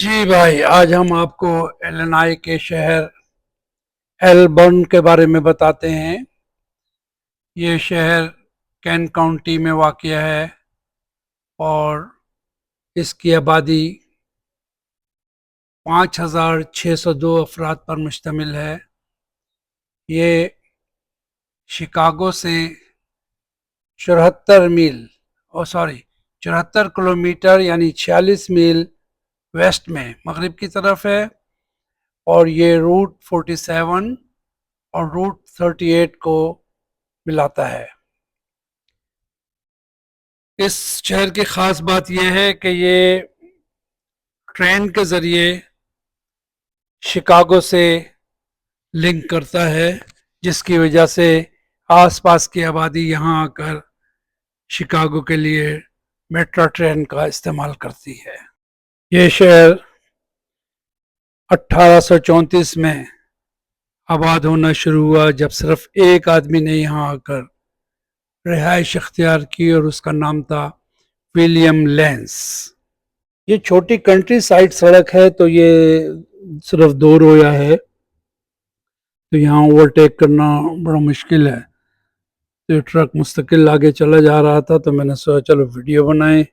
جی بھائی، آج ہم آپ کو ایلینائے کے شہر ایلبرن کے بارے میں بتاتے ہیں۔ یہ شہر کین کاؤنٹی میں واقع ہے اور اس کی آبادی 5602 افراد پر مشتمل ہے۔ یہ شکاگو سے 74 کلومیٹر یعنی 46 میل ویسٹ میں مغرب کی طرف ہے، اور یہ روٹ 47 اور روٹ 38 کو ملاتا ہے۔ اس شہر کی خاص بات یہ ہے کہ یہ ٹرین کے ذریعے شکاگو سے لنک کرتا ہے، جس کی وجہ سے آس پاس کی آبادی یہاں آ کر شکاگو کے لیے میٹرو ٹرین کا استعمال کرتی ہے۔ یہ شہر 1834 میں آباد ہونا شروع ہوا، جب صرف ایک آدمی نے یہاں آ کر رہائش اختیار کی اور اس کا نام تھا ولیم لینس۔ یہ چھوٹی کنٹری سائڈ سڑک ہے، تو یہ صرف 2 رویہ ہے، تو یہاں اوورٹیک کرنا بڑا مشکل ہے۔ تو یہ ٹرک مستقل آگے چلا جا رہا تھا، تو میں نے سوچا چلو ویڈیو بنائیں۔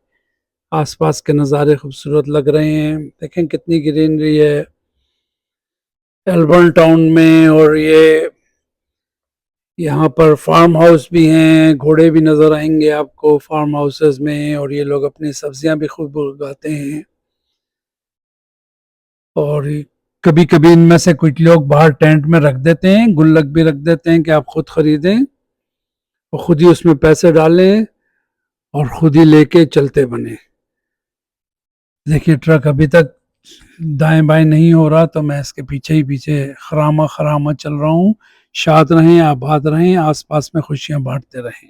آس پاس کے نظارے خوبصورت لگ رہے ہیں، دیکھیں کتنی گرینری ہے ایلبرن ٹاؤن میں، اور یہاں پر فارم ہاؤس بھی ہیں، گھوڑے بھی نظر آئیں گے آپ کو فارم ہاؤسز میں، اور یہ لوگ اپنی سبزیاں بھی خوب اگاتے ہیں۔ اور کبھی کبھی ان میں سے کچھ لوگ باہر ٹینٹ میں رکھ دیتے ہیں، گلک بھی رکھ دیتے ہیں کہ آپ خود خریدیں اور خود ہی اس میں پیسے ڈالیں اور خود ہی لے کے چلتے بنے۔ دیکھیے ٹرک ابھی تک دائیں بائیں نہیں ہو رہا، تو میں اس کے پیچھے ہی پیچھے خرامہ خرامہ چل رہا ہوں۔ شاد رہیں، آباد رہیں، آس پاس میں خوشیاں بانٹتے رہیں۔